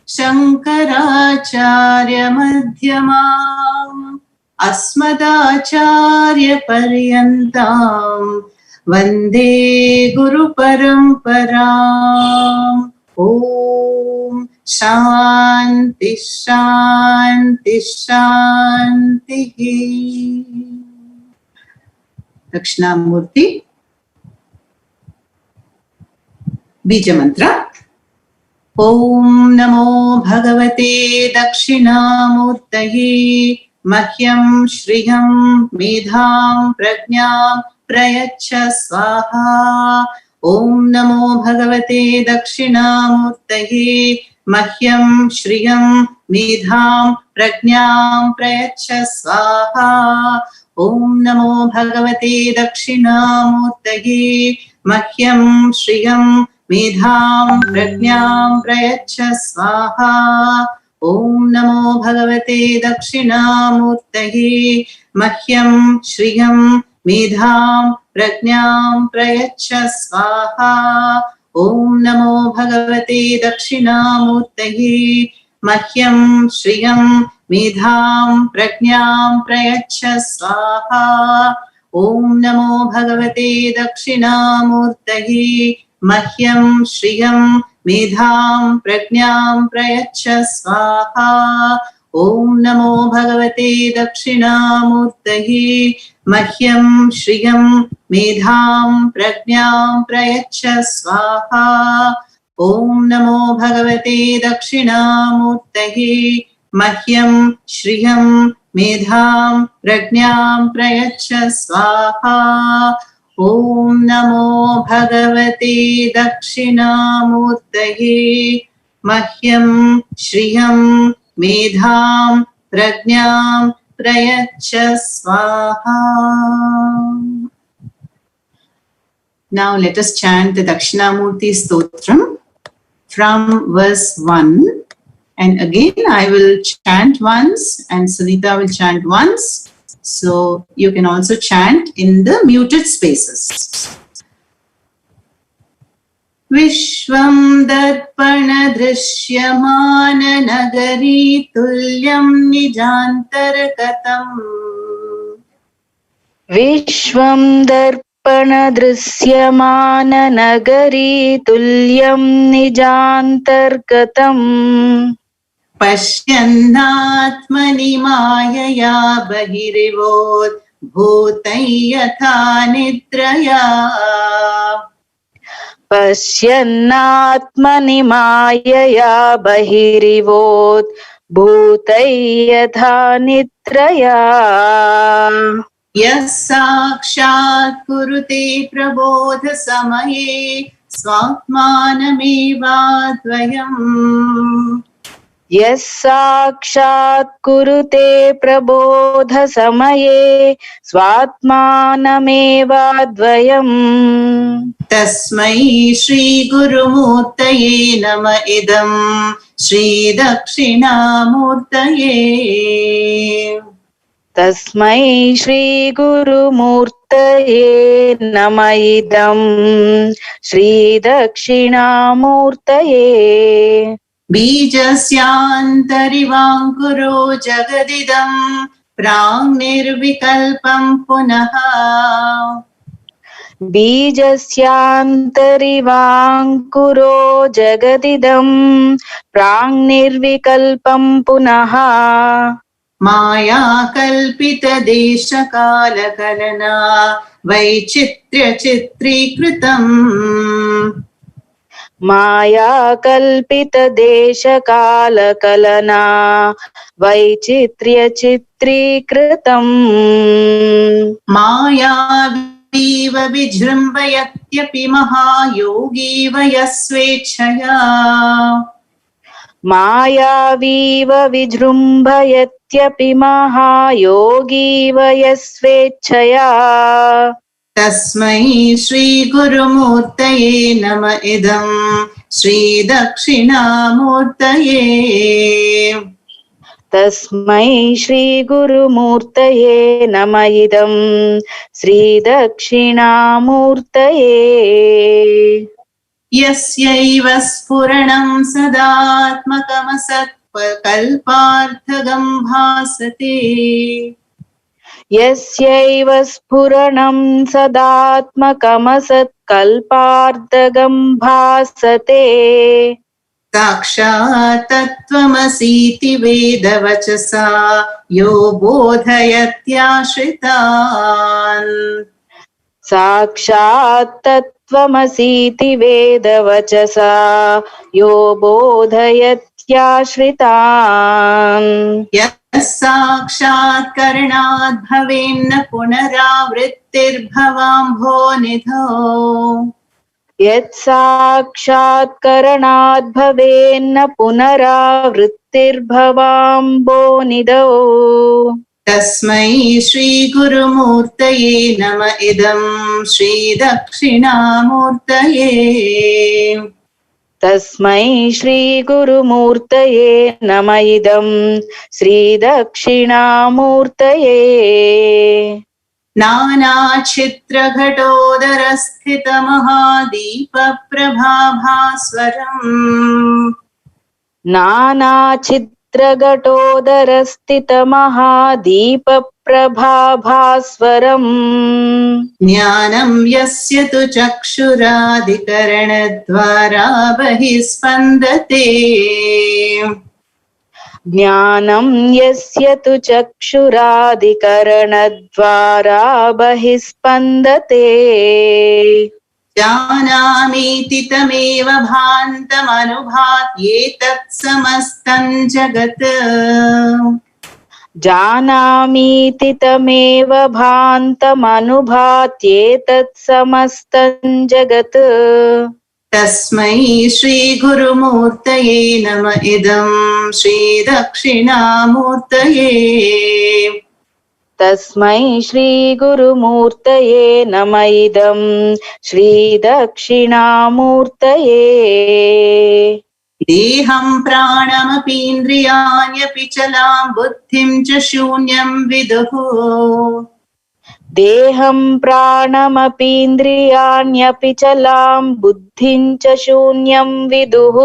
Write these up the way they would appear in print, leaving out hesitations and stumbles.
Shankaracharya madhyamam अस्मदाचार्य पर्यन्तां वन्दे गुरु परम्पराम्। ओम शांति शांति शांति। दक्षिणामूर्ति बीज मंत्र। ओम नमो भगवते दक्षिणामूर्तये मह्यं श्रियं मेधां प्रज्ञां प्रयच्छ स्वाहा। ओम नमो भगवते दक्षिणामूर्तये मह्यं श्रियं मेधां प्रज्ञां प्रयच्छ स्वाहा। ओम नमो भगवते दक्षिणामूर्तये मह्यं श्रियं मेधां प्रज्ञां प्रयच्छ स्वाहा। ओम नमो भगवते दक्षिणामूर्तये मह्यं श्रियं मेधां प्रज्ञां प्रयच्छ स्वाहा। ओम नमो भगवते दक्षिणामूर्तये मह्यं श्रियं मेधां प्रज्ञां प्रयच्छ स्वाहा। ओम नमो भगवते दक्षिणामूर्तये मह्यं श्रियं मेधां प्रज्ञां प्रयच्छ स्वाहा। ओम नमो भगवते दक्षिणामूर्तये मह्यं श्रियं मेधां प्रज्ञां प्रयच्छ स्वाहा। ओम नमो भगवते दक्षिणामूर्तये मह्यं श्रियं मेधां प्रज्ञां प्रयच्छ स्वाहा। ओम नमो भगवते दक्षिणामूर्तये मह्यं श्रियं मेधां प्रज्ञां प्रयच्छ स्वाहा. Now let us chant the Dakshinamurthy Stotram from verse 1, and again I will chant once and Sunita will chant once. So you can also chant in the muted spaces. Vishvam darpana drishyamana nagari tulyam nijantargatam. Vishvam darpana drishyamana nagari tulyam nijantargatam. पश्यन्नात्मनि मायया बहिरिवोत् भूतं यथा निद्रया. पश्यन्नात्मनि मायया बहिरिवोत् भूतै यथा निद्रया. यः साक्षात् कुरुते प्रबोध समये स्वात्मानमेवाद्वयम्. यः साक्षात् कुरुते प्रबोध समये स्वात्मानमेवाद्वयम्. तस्मै श्री गुरुमूर्तये नम इदं श्री दक्षिणामूर्तये. तस्मै श्री गुरुमूर्तये नम इदं श्री दक्षिणामूर्तये. बीजस्यान्तरिवाङ्कुरो जगदिदं प्राङ्निर्विकल्पं पुनः. बीजस्यान्तरिवाङ्कुरो जगदिदं प्राङ्निर्विकल्पं पुनः. मायाकल्पितदेशकालकलना वैचित्र्यचित्रीकृतम्. मायाकल्पितदेशकालकलना वैचित्र्यचित्रीकृतम्. मायावीव विजृम्भयत्यपि महायोगी वयस्वेच्छया. मायावीव विजृम्भयत्यपि महायोगी वयस्वेच्छया. तस्मै श्री गुरुमूर्तये नम इदं श्री दक्षिणामूर्तये. तस्मै श्री गुरुमूर्तये नम इदं श्री दक्षिणामूर्तये. Yasyaiva spuranam sadatmakamasatkalparthagam bhasate. Yasyaiva spuranam sadatmakamasatkalparthagam bhasate. Sakshat tattvamasiti vedavachasa yo bodhayatyashritan. साक्षात् तत्त्वमसीति वेदवचसा यो बोधयत्याश्रितान् साक्षात् करणात् भवेन्न पुनरावृत्तिर्भवाम्भोनिधौ यत्साक्षात्करणात् भवेन्न पुनरावृत्तिर्भवाम्भोनिधौ तस्मै श्रीगुरुमूर्तये नम इदं श्रीदक्षिणामूर्तये तस्मै श्रीगुरुमूर्तये नम इदं श्रीदक्षिणामूर्तये नानाचित्रघटोदरस्थितमहादीपप्रभाभास्वरम् नानाचित्रघटोदरस्थितमहादीपप्रभाभास्वरम् ज्ञानं यस्य तु चक्षुरादिकरणद्वारा बहिः स्पन्दते ज्ञानं यस्य तु चक्षुरादिकरणद्वारा बहिः स्पन्दते जानामीति तमेव भान्तमनुभात्येतत् समस्तं जगत् जानामीति तमेव भान्तमनुभात्येतत् समस्तं जगत् तस्मै श्रीगुरुमूर्तये नम इदं श्रीदक्षिणामूर्तये तस्मै श्रीगुरुमूर्तये नम इदं श्रीदक्षिणामूर्तये देहं प्राणमपीन्द्रियाण्यपि चलां बुद्धिं च शून्यं विदुः देहं प्राणमपीन्द्रियाण्यपि चलां बुद्धिं च शून्यं विदुः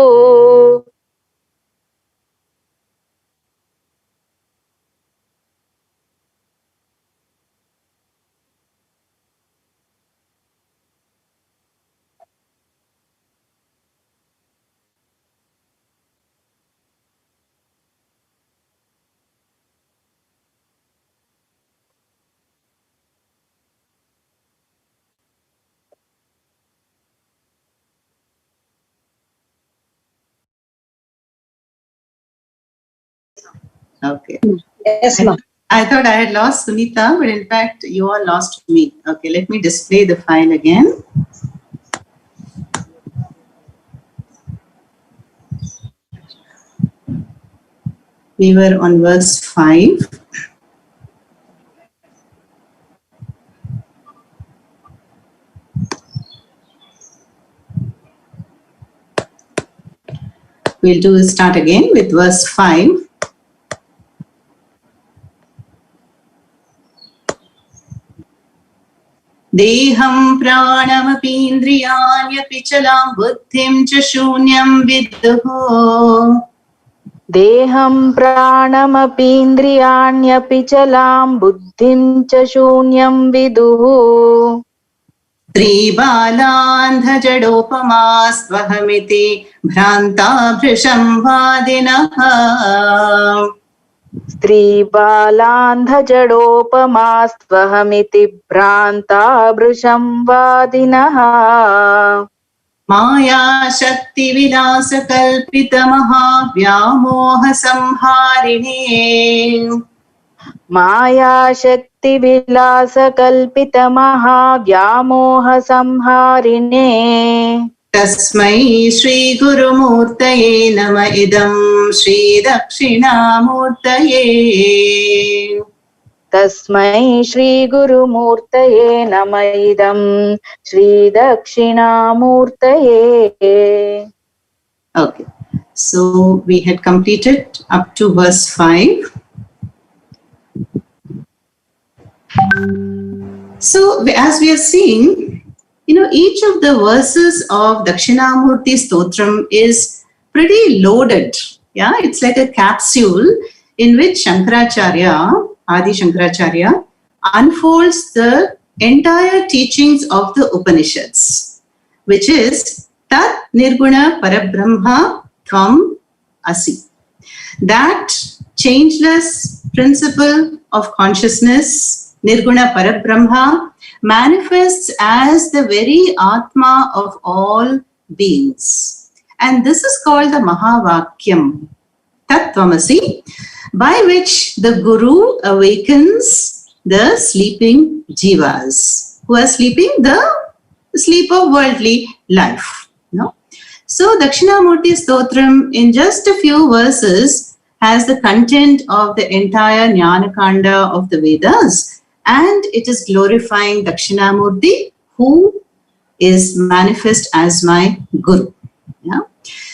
Okay. Yes, ma'am. I thought I had lost Sunita, but in fact, you all lost me. Okay, let me display the file again. We were on verse 5. We'll start again with verse 5. Deham pranamapindriyaanyapि chalam buddhim cha shunyam viduh. देहं प्राणमपीन्द्रियाण्यपि चलां बुद्धिं च शून्यं विदुः त्रिबालान्धजडोपमास्त्वहमिति भ्रान्ता भृशं वादिनः स्त्रीबालान्धजडोपमास्त्वहमिति भ्रान्ता भृशं वादिनः मायाशक्तिविलासकल्पितमहाव्यामोहसंहारिणे मायाशक्तिविलासकल्पितमहाव्यामोहसंहारिणे तस्मै श्रीगुरुमूर्तये नम इदं श्रीदक्षिणामूर्तये तस्मै श्रीगुरुमूर्तये नम इदं श्रीदक्षिणामूर्तये. Okay, so we had completed up to verse 5. So as we are seeing, each of the verses of Dakshinamurthy Stotram is pretty loaded. Yeah, it's like a capsule in which Shankaracharya, Adi Shankaracharya, unfolds the entire teachings of the Upanishads, which is Tat Nirguna Parabrahma Tvam Asi. That changeless principle of consciousness, Nirguna Parabrahma, manifests as the very Atma of all beings. And this is called the Mahavakyam, Tattvamasi, by which the Guru awakens the sleeping jivas, who are sleeping the sleep of worldly life. So Dakshinamurthy Stotram, in just a few verses, has the content of the entire Jnanakanda of the Vedas, and it is glorifying Dakshinamurthy, who is manifest as my Guru. Yeah.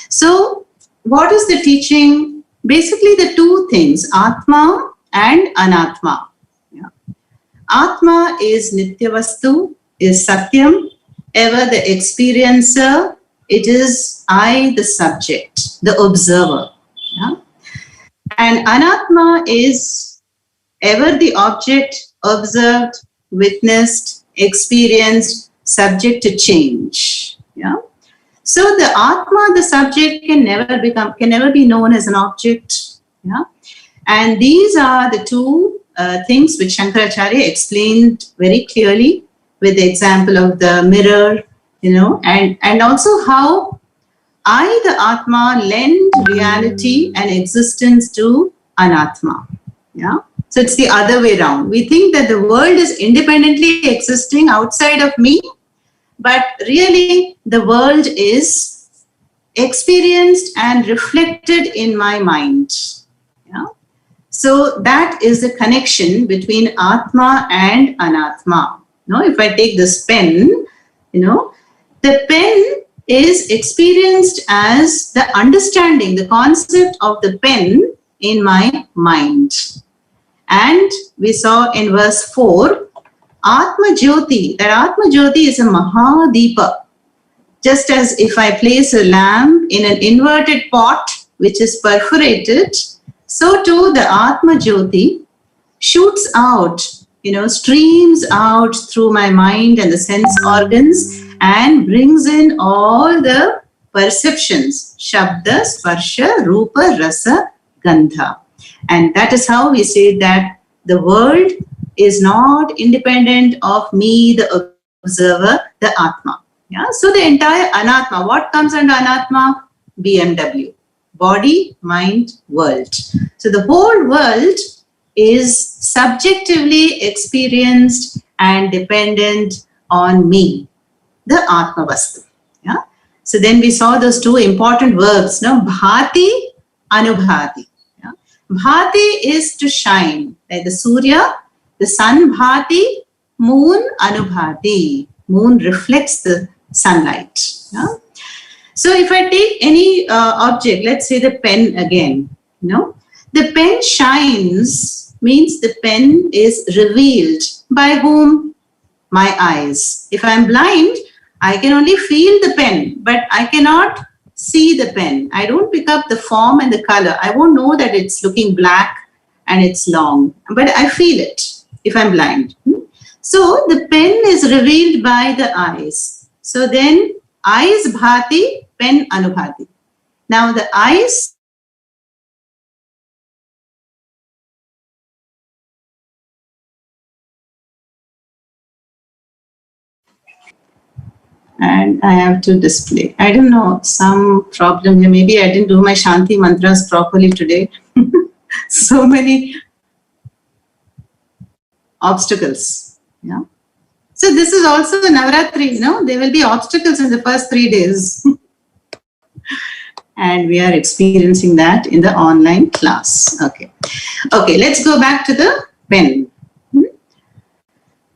So what is the teaching? Basically the two things, Atma and Anatma. Yeah. Atma is Nityavastu, is Satyam, ever the experiencer. It is I, the subject, the observer. Yeah? And Anatma is ever the object, observed, witnessed, experienced, subject to change. Yeah? So the Atma, the subject, can never be known as an object. Yeah? And these are the two things which Shankaracharya explained very clearly with the example of the mirror, and also how I, the Atma, lend reality and existence to Anatma. Yeah. So it's the other way around. We think that the world is independently existing outside of me, but really the world is experienced and reflected in my mind. Yeah. So that is the connection between Atma and Anatma. If I take this pen, the pen is experienced as the understanding, the concept of the pen in my mind. And we saw in verse 4, Atma Jyoti, that Atma Jyoti is a Mahadeepa. Just as if I place a lamp in an inverted pot which is perforated, so too the Atma Jyoti shoots out, streams out through my mind and the sense organs and brings in all the perceptions, Shabda, Sparsha, Rupa, Rasa, Gandha. And that is how we say that the world is not independent of me, the observer, the Atma. Yeah? So the entire Anatma, what comes under Anatma? BMW, body, mind, world. So the whole world is subjectively experienced and dependent on me, the Atma Vastu. Yeah? So then we saw those two important verbs, Bhati, Anubhati. Yeah? Bhati is to shine, like the Surya, the sun Bhati, moon Anubhati. Moon reflects the sunlight. Yeah? So if I take any object, let's say the pen again, the pen shines means the pen is revealed by whom? My eyes. If I'm blind, I can only feel the pen, but I cannot see the pen. I don't pick up the form and the color. I won't know that it's looking black and it's long, but I feel it if I'm blind. So the pen is revealed by the eyes. So then eyes bhati, pen anubhati. Now the eyes and I have to display. I don't know, some problem here. Maybe I didn't do my Shanti mantras properly today. So many obstacles. Yeah. So this is also the Navaratri, there will be obstacles in the first 3 days. And we are experiencing that in the online class. Okay, let's go back to the pen.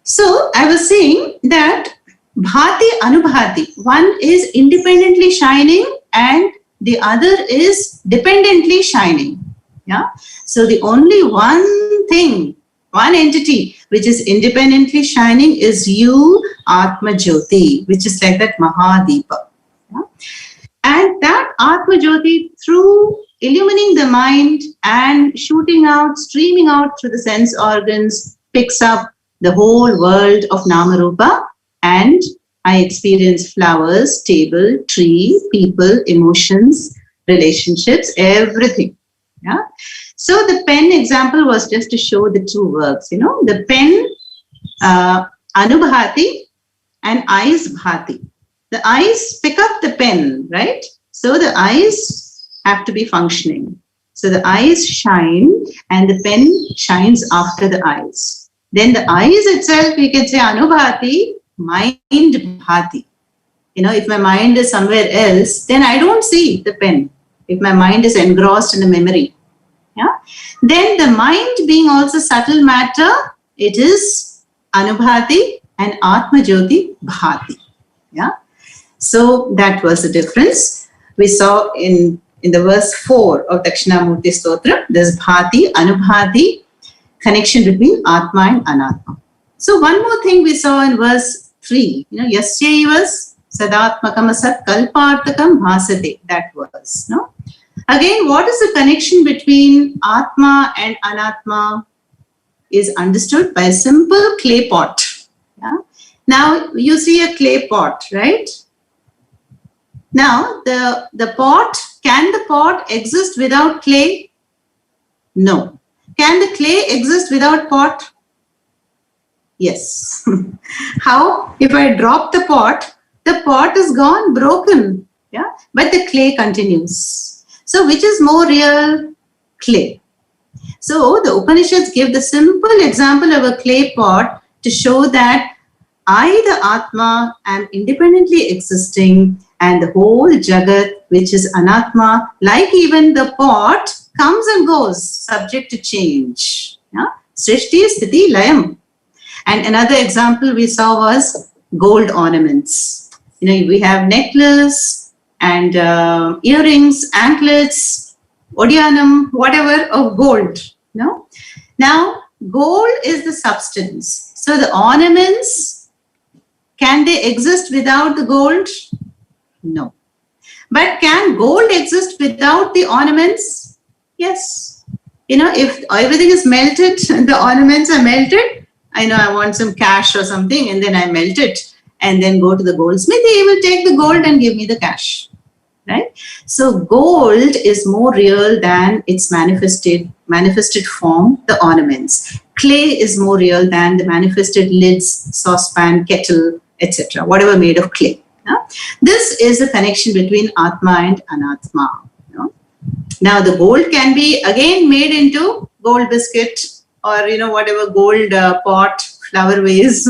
So I was saying that Bhati Anubhati, one is independently shining and the other is dependently shining. Yeah. So the only one thing, one entity which is independently shining is you, Atma Jyoti, which is like that Mahadeepa. Yeah? And that Atma Jyoti, through illumining the mind and shooting out, streaming out through the sense organs, picks up the whole world of Namarupa, and I experience flowers, table, tree, people, emotions, relationships, everything. Yeah. So the pen example was just to show the two works. The pen, Anubhati, and eyes bhati. The eyes pick up the pen, right? So the eyes have to be functioning. So the eyes shine and the pen shines after the eyes. Then the eyes itself, we can say Anubhati, mind bhati. If my mind is somewhere else, then I don't see the pen. If my mind is engrossed in a memory. Yeah. Then the mind being also subtle matter, it is Anubhati and Atma Jyoti bhati. Yeah. So that was the difference. We saw in the verse 4 of Dakshinamurthy Stotram, there's bhati, Anubhati, connection between Atma and Anatma. So one more thing we saw in verse 3, Yasya ivas sadatmakam asat kalpartakam bhasate, that was, no? Again, what is the connection between Atma and Anatma is understood by a simple clay pot. Yeah? Now, you see a clay pot, right? Now, the pot, can the pot exist without clay? No. Can the clay exist without pot? Yes. How? If I drop the pot is gone, broken. Yeah, but the clay continues. So, which is more real? Clay. So, the Upanishads give the simple example of a clay pot to show that I, the Atma, am independently existing, and the whole Jagat, which is Anatma, like even the pot, comes and goes, subject to change. Yeah? Srishti, Sthiti, Layam. And another example we saw was gold ornaments. We have necklace and earrings, anklets, odiyanam, whatever of gold. No? Now, gold is the substance. So the ornaments, can they exist without the gold? No. But can gold exist without the ornaments? Yes. If everything is melted and the ornaments are melted, I want some cash or something, and then I melt it and then go to the goldsmith, he will take the gold and give me the cash. Right? So gold is more real than its manifested form, the ornaments. Clay is more real than the manifested lids, saucepan, kettle, etc., whatever made of clay. This is a connection between Atma and Anatma. Now the gold can be again made into gold biscuit or whatever gold pot, flower vase,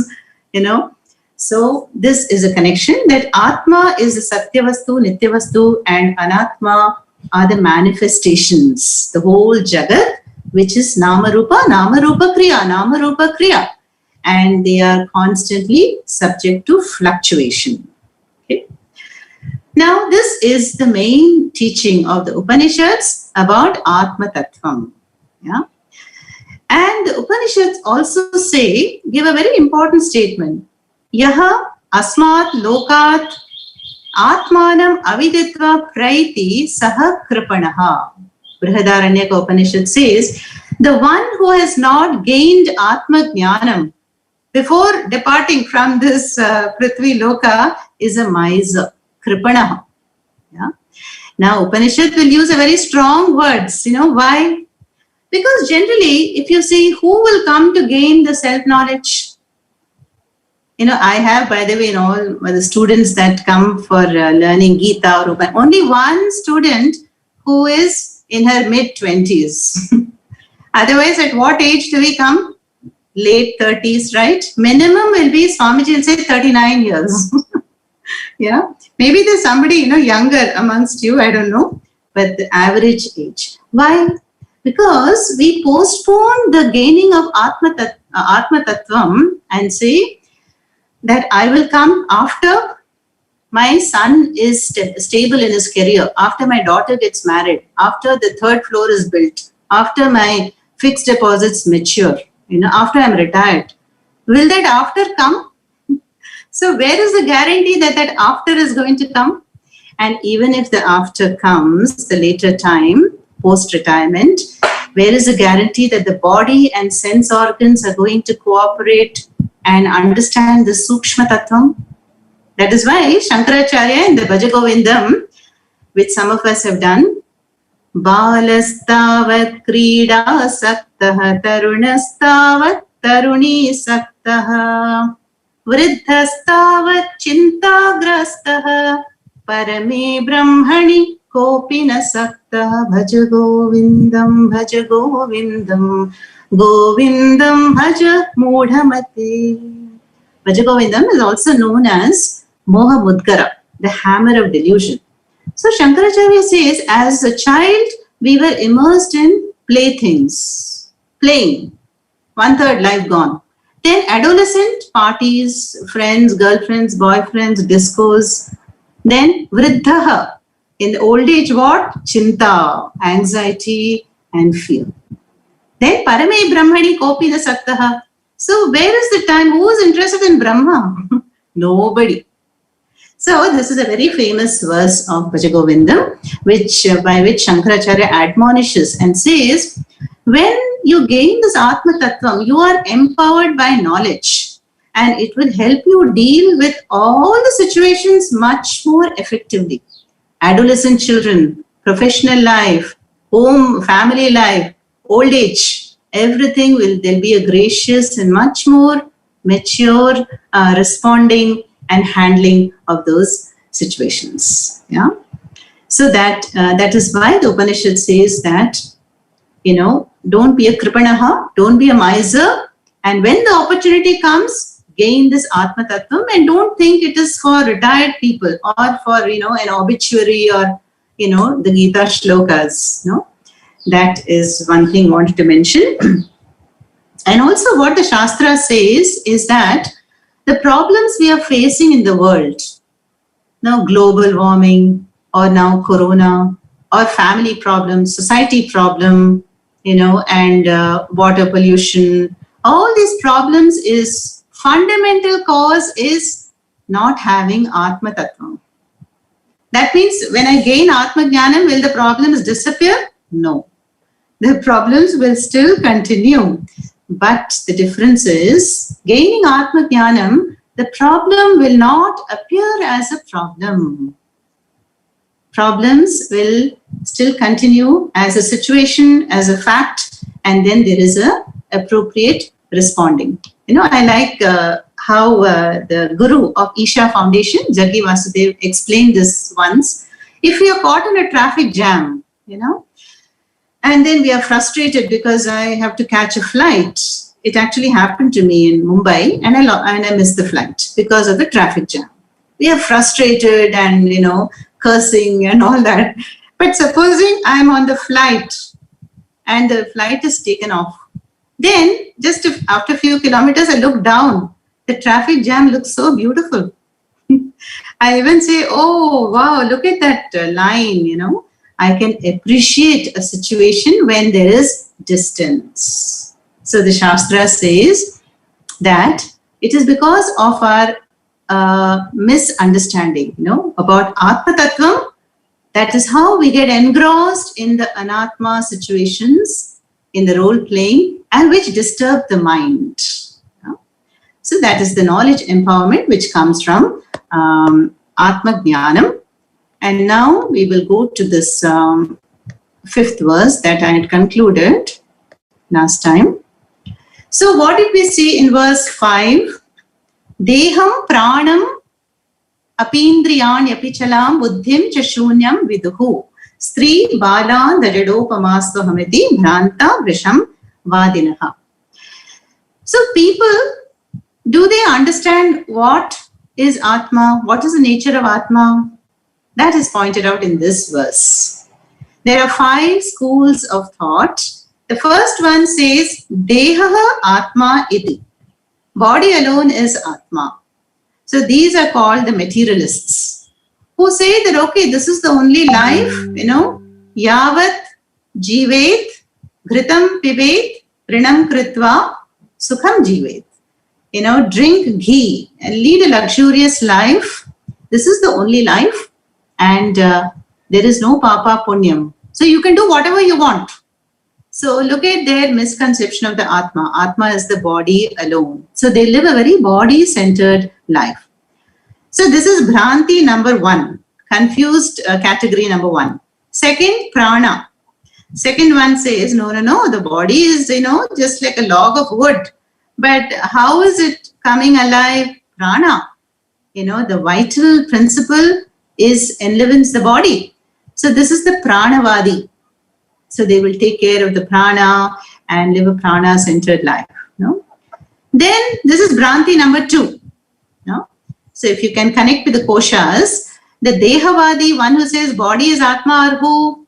So this is a connection that Atma is the Satyavastu, Nityavastu, and Anatma are the manifestations, the whole Jagat, which is Namarupa, Namarupa Kriya, and they are constantly subject to fluctuation. Okay. Now, this is the main teaching of the Upanishads about Atma Tattvam. Yeah. And the Upanishads also give a very important statement. Yaha asmat lokat atmanam aviditva praiti saha kripanaha. Brihadaranyaka Upanishad says, the one who has not gained Atma Jnanam before departing from this Prithvi Loka is a miser, kripanaha. Yeah? Now Upanishad will use a very strong words. Why? Because generally, if you see who will come to gain the self-knowledge, I have, by the way, all the students that come for learning Gita or Upanishad, only one student who is in her mid-20s. Otherwise, at what age do we come? Late 30s, right? Minimum will be, Swamiji will say 39 years. Yeah. Maybe there's somebody, younger amongst you, I don't know. But the average age. Why? Because we postpone the gaining of Atma Tattvam and say that I will come after my son is stable in his career, after my daughter gets married, after the third floor is built, after my fixed deposits mature, after I'm retired. Will that after come? So where is the guarantee that that after is going to come? And even if the after comes, the later time, post-retirement, where is the guarantee that the body and sense organs are going to cooperate and understand the Sukshma Tattvam? That is why Shankaracharya in the Bhaja Govindam, which some of us have done, Balastavat Krida Saktaha Tarunastavat Taruni Saktaha Vriddhastavat Chintagrastaha Parame Brahmani Kopina Saktaha Bhaja Govindam Bhaja Govindam Govindam Bhaja Mudhamate. Bhaja Govindam is also known as Moha Mudgara, the hammer of delusion. So Shankaracharya says, as a child, we were immersed in playthings, playing, 1/3 life gone. Then adolescent, parties, friends, girlfriends, boyfriends, discos. Then vriddhaha, in the old age what? Chinta, anxiety and fear. Then parame brahmani kopina saktaha. So where is the time? Who is interested in Brahma? Nobody. So this is a very famous verse of Bhaja Govindam, by which Shankaracharya admonishes and says, when you gain this Atma Tattvam, you are empowered by knowledge and it will help you deal with all the situations much more effectively. Adolescent children, professional life, home, family life, old age, everything there'll be a gracious and much more mature responding and handling of those situations. Yeah. So that is why the Upanishad says that, don't be a kripanaha, don't be a miser, and when the opportunity comes, gain this Atma Tattvam and don't think it is for retired people or for, an obituary or, the Gita shlokas. No, that is one thing I wanted to mention. And also what the Shastra says is that the problems we are facing in the world, now global warming or now corona or family problems, society problem, and water pollution, all these problems is fundamental cause is not having Atma Tattvam. That means when I gain Atma Jnanam, will the problems disappear? No. The problems will still continue. But the difference is, gaining Atma Jnanam, the problem will not appear as a problem. Problems will still continue as a situation, as a fact, and then there is a appropriate responding. I like how the guru of Isha Foundation, Jaggi Vasudev, explained this once. If you are caught in a traffic jam, and then we are frustrated because I have to catch a flight. It actually happened to me in Mumbai and I missed the flight because of the traffic jam. We are frustrated and, cursing and all that. But supposing I'm on the flight and the flight is taken off. Then just after a few kilometers, I look down. The traffic jam looks so beautiful. I even say, oh, wow, look at that line, I can appreciate a situation when there is distance. So the Shastra says that it is because of our misunderstanding, about Atma Tattvam. That is how we get engrossed in the Anatma situations, in the role playing, and which disturb the mind. So that is the knowledge empowerment which comes from Atma Jnanam. And now we will go to this fifth verse that I had concluded last time. So what did we see in verse 5? Deham pranam apindriyani apichalam buddhim cha shunyam viduhu stri bala dajadopamastu hamiti bhranta vrisham vadinaha. So people, do they understand what is Atma? What is the nature of Atma? That is pointed out in this verse. There are 5 schools of thought. The first one says, Dehaha Atma iti. Body alone is Atma. So these are called the materialists who say that, okay, this is the only life, Yavat jivet, ghritam pibet, rinam kritva, sukham jivet. drink ghee and lead a luxurious life. This is the only life, and there is no papa punyam. So you can do whatever you want. So look at their misconception of the Atma. Atma is the body alone. So they live a very body-centered life. So this is Bhranti number 1, confused category number 1. Second, prana. Second one says, no, the body is, just like a log of wood. But how is it coming alive? Prana. The vital principle enlivens the body. So this is the pranavadi. So they will take care of the prana and live a prana-centered life. Then this is Bhranti number 2. So if you can connect with the koshas, the Dehavadi, one who says body is Atma, or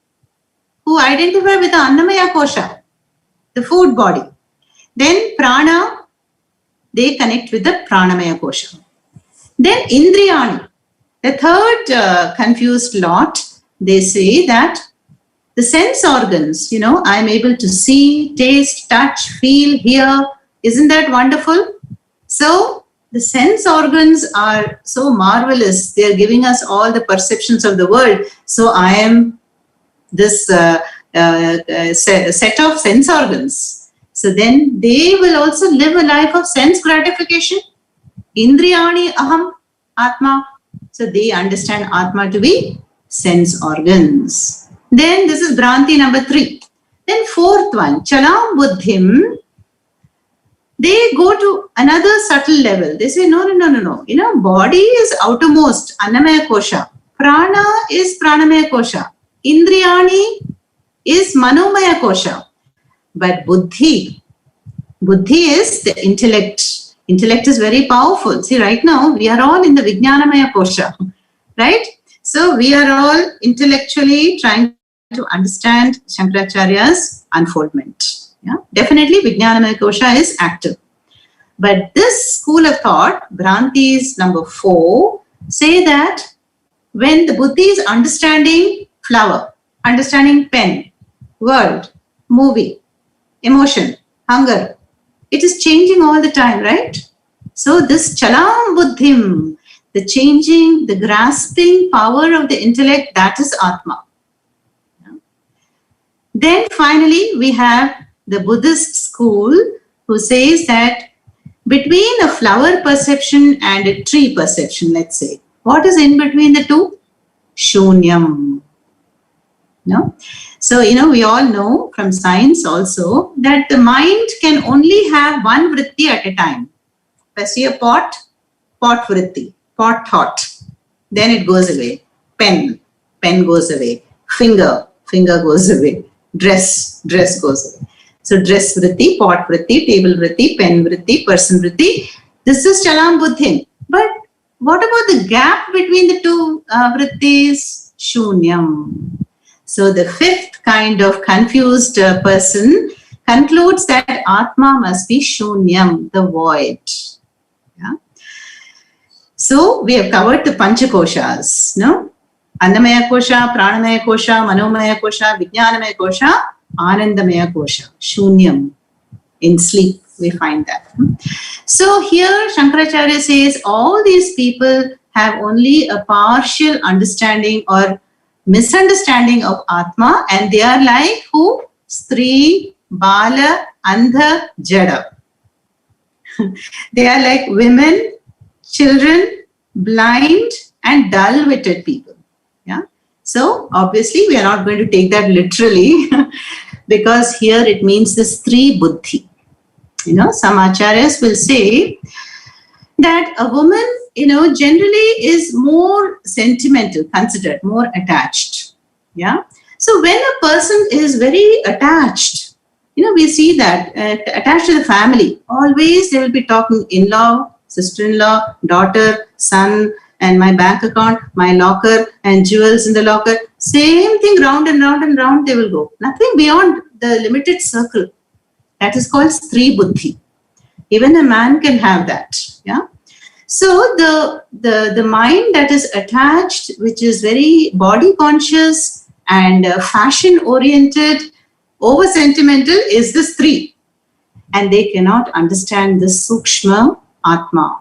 who identify with the Annamaya kosha, the food body. Then prana, they connect with the Pranamaya kosha. Then Indriyani, the third confused lot, they say that the sense organs, I am able to see, taste, touch, feel, hear. Isn't that wonderful? So the sense organs are so marvelous. They are giving us all the perceptions of the world. So I am this set of sense organs. So then they will also live a life of sense gratification. Indriyani aham atma. So they understand atma to be sense organs. Then this is Bhranti number 3. Then fourth one, Chalam Buddhim. They go to another subtle level. They say, no. Body is outermost, Annamaya kosha. Prana is Pranamaya kosha. Indriyani is Manomaya kosha. But Buddhi is the intellect. Intellect is very powerful. See, right now, we are all in the Vijnanamaya kosha. Right? So, we are all intellectually trying to understand Shankaracharya's unfoldment. Yeah? Definitely, Vijnanamaya kosha is active. But this school of thought, Bhrantis number 4, say that when the Buddhi is understanding flower, understanding pen, world, movie, emotion, hunger, it is changing all the time, right? So this Chalam Buddhim, the changing, the grasping power of the intellect, that is Atma. Then finally, we have the Buddhist school who says that between a flower perception and a tree perception, let's say, what is in between the two? Shunyam. No? So, we all know from science also that the mind can only have one vritti at a time. If I see a pot vritti, pot thought, then it goes away. Pen goes away. Finger goes away. Dress goes away. So dress vritti, pot vritti, table vritti, pen vritti, person vritti. This is Chalam Buddhim. But what about the gap between the two vrittis? Shunyam. So the fifth kind of confused person concludes that Atma must be Shunyam, the void. Yeah? So we have covered the Panchakoshas. No? Annamaya kosha, Pranamaya kosha, Manomaya kosha, Vijnanamaya kosha, Anandamaya kosha, Shunyam. In sleep, we find that. So here Shankaracharya says all these people have only a partial understanding or misunderstanding of Atma, and they are like who? Stri, Bala, Andha, Jada. They are like women, children, blind, and dull-witted people. Yeah. So obviously we are not going to take that literally because here it means the Stri Buddhi. Some acharyas will say that a woman, generally is more sentimental, considered, more attached. Yeah. So when a person is very attached, we see that attached to the family, always they will be talking in-law, sister-in-law, daughter, son, and my bank account, my locker, and jewels in the locker. Same thing, round and round and round they will go. Nothing beyond the limited circle. That is called Stri Buddhi. Even a man can have that. Yeah. So the mind that is attached, which is very body conscious and fashion oriented, over sentimental, is the Stri. And they cannot understand the Sukshma Atma.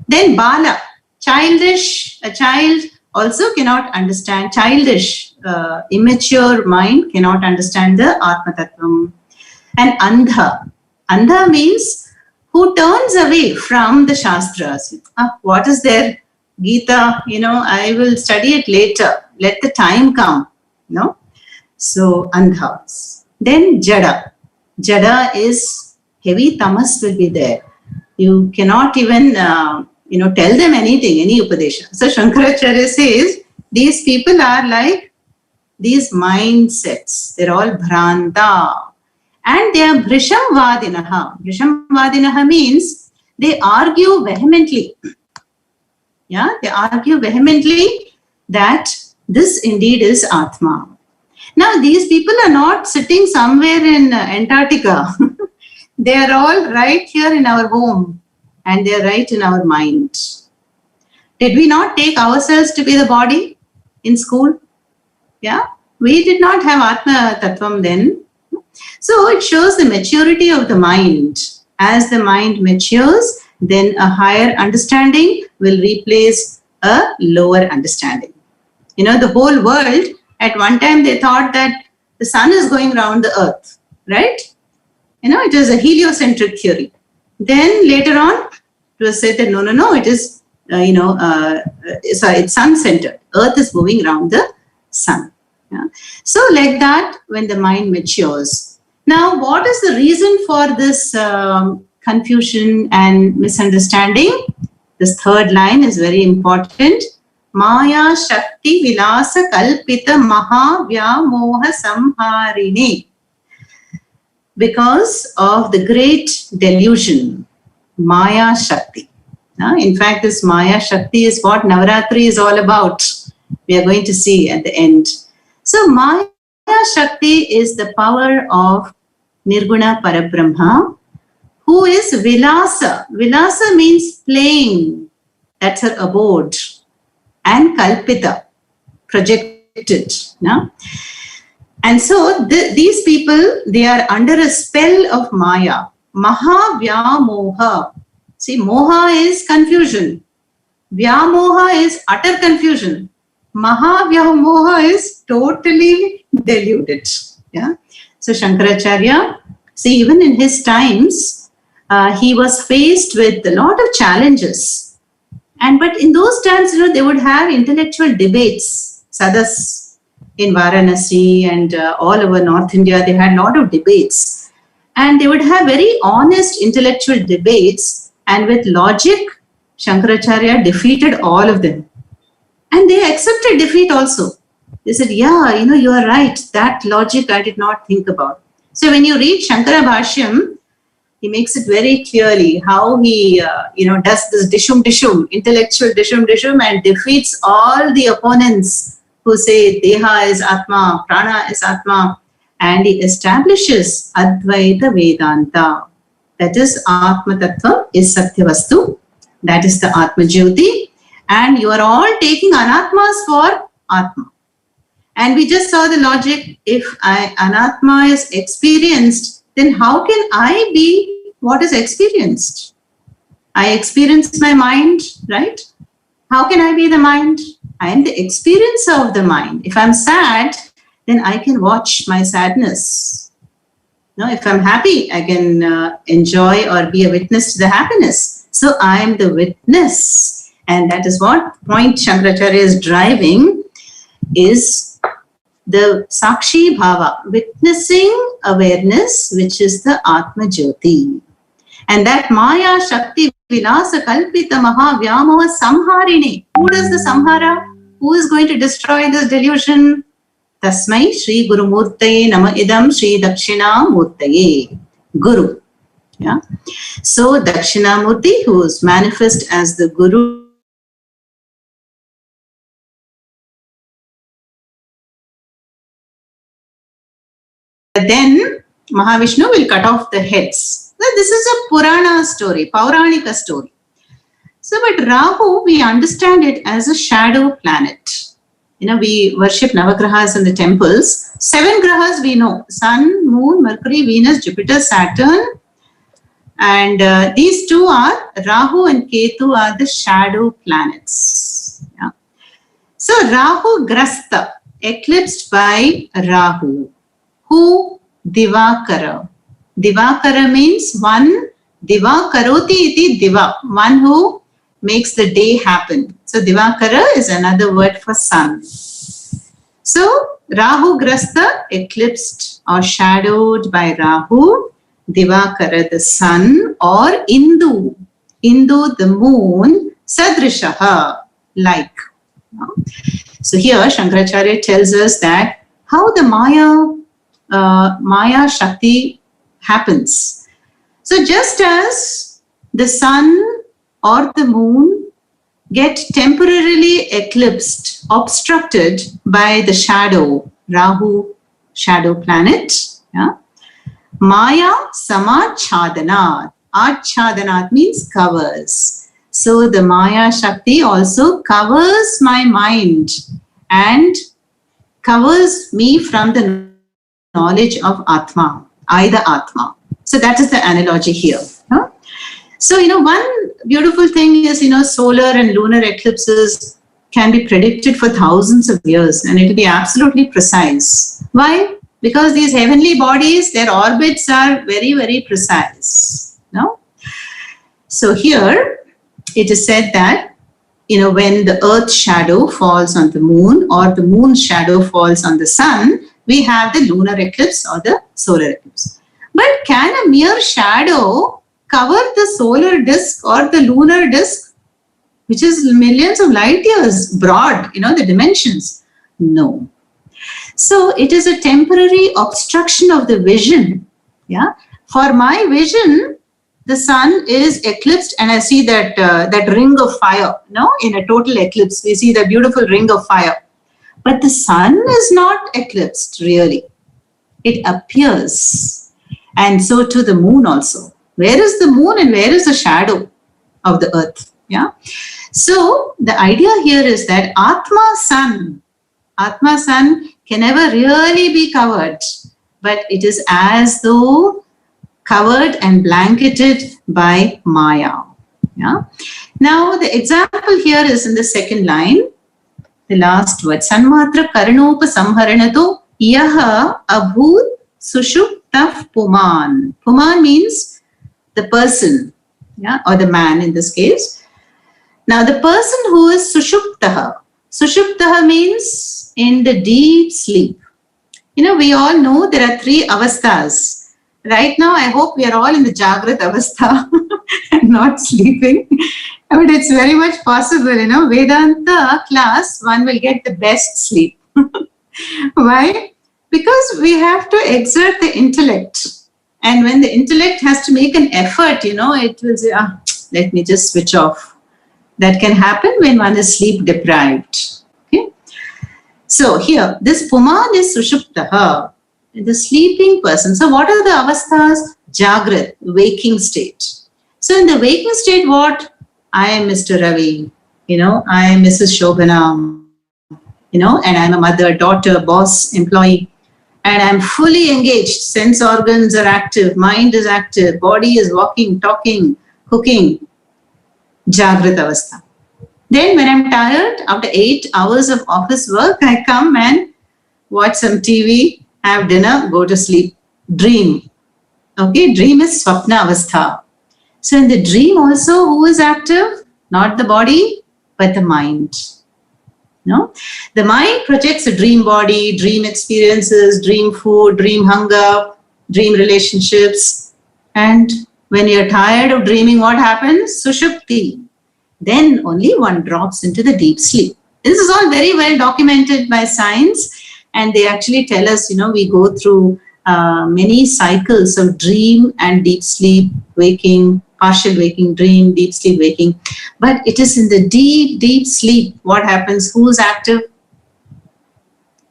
Then Bala, childish, a child also cannot understand, childish, immature mind cannot understand the Atma Tattvam. And Andha, Andha means who turns away from the Shastras. What is there? Gita, I will study it later. Let the time come. So, Andhas. Then Jada. Jada is heavy tamas will be there. You cannot even, tell them anything, any upadesha. So, Shankaracharya says, these people are like these mindsets. They're all bhranta. And they are Brisham Vadinaha. Brisham Vadinaha means they argue vehemently. Yeah, they argue vehemently that this indeed is Atma. Now, these people are not sitting somewhere in Antarctica. They are all right here in our home and they are right in our mind. Did we not take ourselves to be the body in school? Yeah, we did not have Atma Tattvam then. So it shows the maturity of the mind. As the mind matures, then a higher understanding will replace a lower understanding. The whole world, at one time they thought that the sun is going around the earth, right? It was a heliocentric theory. Then later on, it was said that no, it is, it's sun-centered. Earth is moving around the sun. Yeah? So like that, when the mind matures. Now, what is the reason for this confusion and misunderstanding? This third line is very important. Maya Shakti Vilasa Kalpita Maha Vyamoha Samharine. Because of the great delusion, Maya Shakti. In fact, this Maya Shakti is what Navaratri is all about. We are going to see at the end. So, Maya Shakti is the power of Nirguna Parabrahma, who is Vilasa. Vilasa means playing. That's her abode. And Kalpita, projected. No? And so these people, they are under a spell of Maya. Mahavyamoha. See, moha is confusion. Vyamoha is utter confusion. Mahavyamoha is totally deluded. Yeah. So Shankaracharya, see, even in his times, he was faced with a lot of challenges. But in those times, they would have intellectual debates, sadas in Varanasi and all over North India, they had a lot of debates. And they would have very honest intellectual debates, and with logic, Shankaracharya defeated all of them. And they accepted defeat also. They said, yeah, you are right. That logic I did not think about. So when you read Shankara Bhashyam, he makes it very clearly how he, does this dishum, intellectual dishum, and defeats all the opponents who say Deha is Atma, Prana is Atma, and he establishes Advaita Vedanta. That is Atma Tattva is Satyavastu. That is the Atma Jyoti. And you are all taking Anatmas for Atma. And we just saw the logic. If Anatma is experienced, then how can I be what is experienced? I experience my mind, right? How can I be the mind? I am the experiencer of the mind. If I'm sad, then I can watch my sadness. If I'm happy, I can enjoy or be a witness to the happiness. So I am the witness. And that is what point Shankaracharya is driving, is the Sakshi Bhava, witnessing awareness, which is the Atma Jyoti. And that Maya Shakti Vilasa Kalpita Maha Vyamoha Samharine. Who does the Samhara? Who is going to destroy this delusion? Tasmai Shri Guru Murtaye Nama Idam Shri Dakshinamurthaye. Guru. Yeah. So Dakshinamurti, who is manifest as the Guru, then Mahavishnu will cut off the heads. Now, this is a Purana story, Pauranika story. So, but Rahu, we understand it as a shadow planet. We worship Navagrahas in the temples. 7 grahas we know: Sun, Moon, Mercury, Venus, Jupiter, Saturn, And these two are, Rahu and Ketu are the shadow planets. Yeah. So Rahu Grasta, eclipsed by Rahu. Who? Divakara. Divakara means one, Divakaroti iti Diva, one who makes the day happen. So Divakara is another word for sun. So Rahu Grasta, eclipsed or shadowed by Rahu. Divakara, the sun, or Indu. Indu, the moon. Sadrishaha, like. So here Shankaracharya tells us that how the Maya Shakti happens. So just as the sun or the moon get temporarily eclipsed, obstructed by the shadow, Rahu shadow planet, yeah? Maya samachhadanat. Achhadanat means covers. So the Maya Shakti also covers my mind and covers me from the knowledge of Atma, I the Atma. So that is the analogy here. Huh? So, one beautiful thing is, solar and lunar eclipses can be predicted for thousands of years and it will be absolutely precise. Why? Because these heavenly bodies, their orbits are very, very precise. No? So here it is said that, when the earth shadow falls on the moon or the moon shadow falls on the sun, we have the lunar eclipse or the solar eclipse. But can a mere shadow cover the solar disk or the lunar disk, which is millions of light years broad, the dimensions? No. So it is a temporary obstruction of the vision. Yeah. For my vision, the sun is eclipsed and I see that ring of fire. In a total eclipse, we see the beautiful ring of fire. But the sun is not eclipsed really. It appears. And so to the moon also. Where is the moon and where is the shadow of the earth? Yeah. So the idea here is that Atma Sun can never really be covered, but it is as though covered and blanketed by Maya. Yeah. Now the example here is in the second line, the last word. Sanmatra karanopa samharanato yaha abhut sushuptaf puman. Puman means the person, yeah, or the man in this case. Now the person who is sushuptaha. Sushuptaha means in the deep sleep. We all know there are three avasthas. Right now, I hope we are all in the Jagat avastha and not sleeping. But it's very much possible, Vedanta class, one will get the best sleep. Why? Because we have to exert the intellect. And when the intellect has to make an effort, it will say, let me just switch off. That can happen when one is sleep deprived. Okay. So here, this Puman is Sushuptaha, the sleeping person. So what are the avasthas? Jagrat, waking state. So in the waking state, what? I am Mr. Ravi, I am Mrs. Shobhana, and I'm a mother, daughter, boss, employee. And I'm fully engaged. Sense organs are active, mind is active, body is walking, talking, cooking. Jagrat avastha. Then when I'm tired, after 8 hours of office work, I come and watch some TV, have dinner, go to sleep. Dream. Okay, dream is swapna avastha. So in the dream also, who is active? Not the body, but the mind. No? The mind projects a dream body, dream experiences, dream food, dream hunger, dream relationships. And when you're tired of dreaming, what happens? Sushupti. Then only one drops into the deep sleep. This is all very well documented by science. And they actually tell us, we go through many cycles of dream and deep sleep, waking, partial waking, dream, deep sleep, waking. But it is in the deep, deep sleep. What happens? Who's active?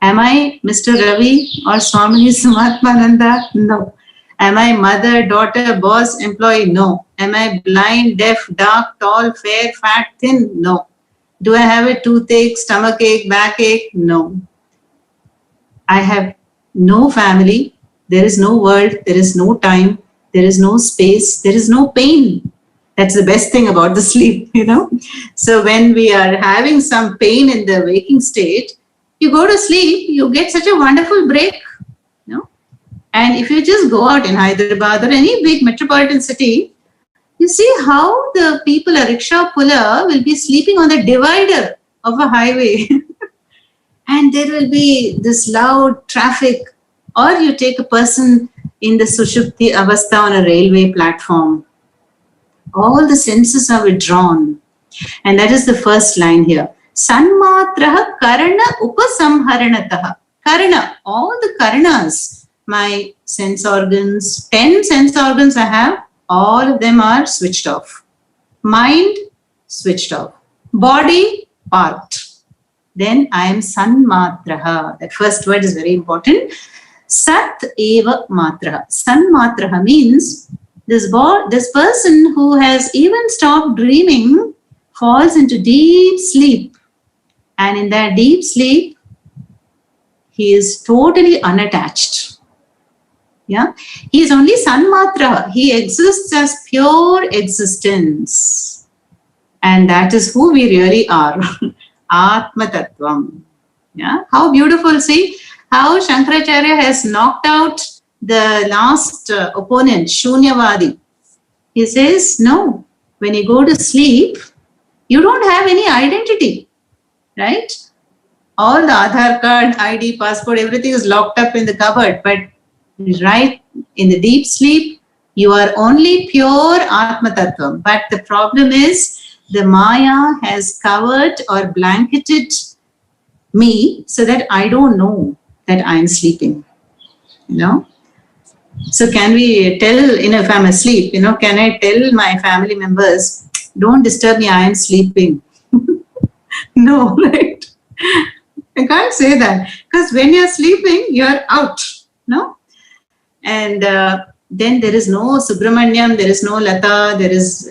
Am I Mr. Ravi or Swami Samatmananda? No. Am I mother, daughter, boss, employee? No. Am I blind, deaf, dark, tall, fair, fat, thin? No. Do I have a toothache, stomachache, backache? No. I have no family. There is no world. There is no time. There is no space. There is no pain. That's the best thing about the sleep, So when we are having some pain in the waking state, you go to sleep, you get such a wonderful break, And if you just go out in Hyderabad or any big metropolitan city, you see how the people, a rickshaw puller, will be sleeping on the divider of a highway. And there will be this loud traffic. Or you take a person in the Sushupti Avastha on a railway platform. All the senses are withdrawn. And that is the first line here. Sanmatraha karana upasamharanataha. Karana, all the karanas, my sense organs, 10 sense organs I have, all of them are switched off. Mind, switched off. Body, parked. Then I am sanmatraha. That first word is very important. Sat eva matraha. Sanmatraha means this person who has even stopped dreaming falls into deep sleep. And in that deep sleep, he is totally unattached. Yeah, he is only sanmatra. He exists as pure existence. And that is who we really are. Atma Tattvam. Yeah, how beautiful. See how Shankaracharya has knocked out the last opponent, Shunyavadi. He says, no, when you go to sleep, you don't have any identity, right? All the Aadhaar card, ID, passport, everything is locked up in the cupboard. But right in the deep sleep, you are only pure Atma Tattvam. But the problem is the Maya has covered or blanketed me so that I don't know that I am sleeping, So can we tell, if I'm asleep, can I tell my family members, don't disturb me, I am sleeping? No, right? I can't say that. Because when you're sleeping, you're out, no? And then there is no Subramanyam, there is no Lata, there is,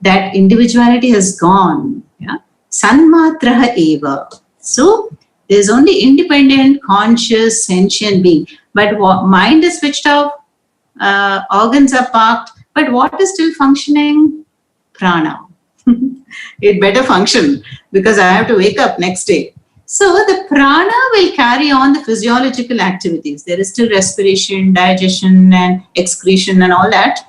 that individuality has gone. Yeah? Sanmatraha eva. So there's only independent, conscious, sentient being. But mind is switched off, organs are parked, but what is still functioning? Prana. It better function because I have to wake up next day. So the prana will carry on the physiological activities. There is still respiration, digestion and excretion and all that.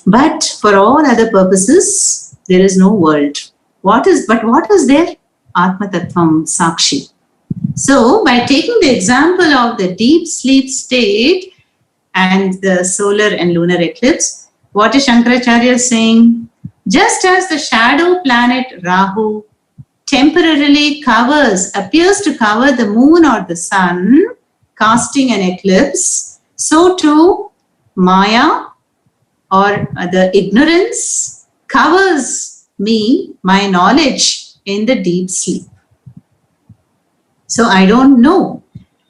But for all other purposes, there is no world. What is there? Atma Tattvam Sakshi. So by taking the example of the deep sleep state and the solar and lunar eclipse, what is Shankaracharya saying? Just as the shadow planet Rahu temporarily appears to cover the moon or the sun, casting an eclipse, so too Maya or the ignorance covers me, my knowledge, in the deep sleep. So I don't know.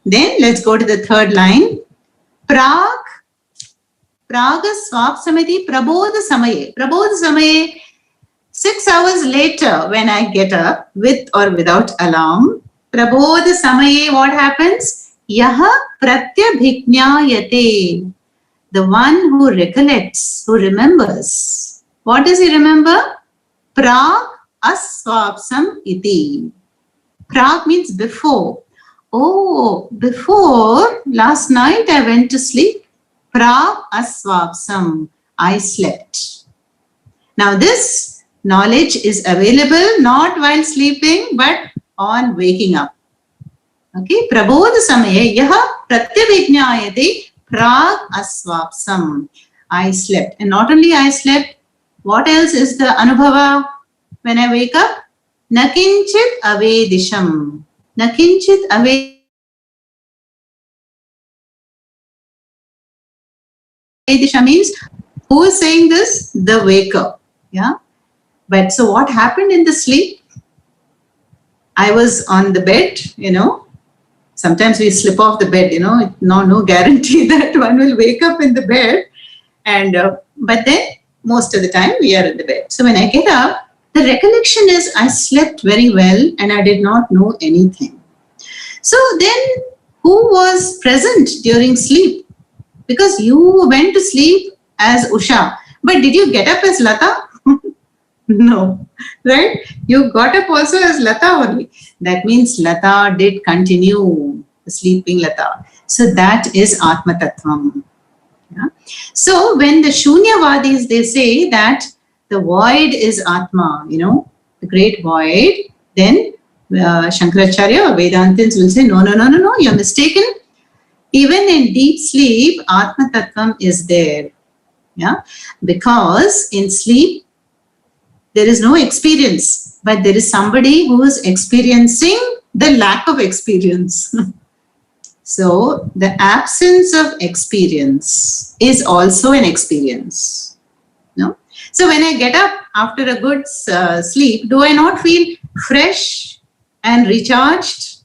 Then let's go to the third line. Praga Swapsamiti Prabodha Samaye. Prabodha Samaye, 6 hours later when I get up with or without alarm, Prabodha Samaye, what happens? Yaha Pratyabhijnayate. The one who recollects, who remembers. What does he remember? Prag Aswapsam iti. Prag means before. Oh, before last night I went to sleep. Prag Aswapsam. I slept. Now this knowledge is available not while sleeping but on waking up. Okay, Prabodha Samaye Yaha Pratyabhijnayate Prag Aswapsam. I slept. And not only I slept, what else is the Anubhava when I wake up? Nakinchit Avedisham. Nakinchit Avedisham means, who is saying this? The waker. Yeah. But so what happened in the sleep? I was on the bed, Sometimes we slip off the bed, no guarantee that one will wake up in the bed. And but then most of the time we are in the bed. So when I get up, the recollection is I slept very well and I did not know anything. So then who was present during sleep? Because you went to sleep as Usha. But did you get up as Lata? No, right? You got up also as Lata only. That means Lata did continue, the sleeping Lata. So that is Atma Tattvam. Yeah? So when the Shunyavadis, they say that the void is Atma, the great void, then Shankaracharya or Vedantins will say, no, you're mistaken. Even in deep sleep, Atma Tattvam is there. Yeah, because in sleep, there is no experience, but there is somebody who is experiencing the lack of experience. So the absence of experience is also an experience. No? So when I get up after a good sleep, do I not feel fresh and recharged?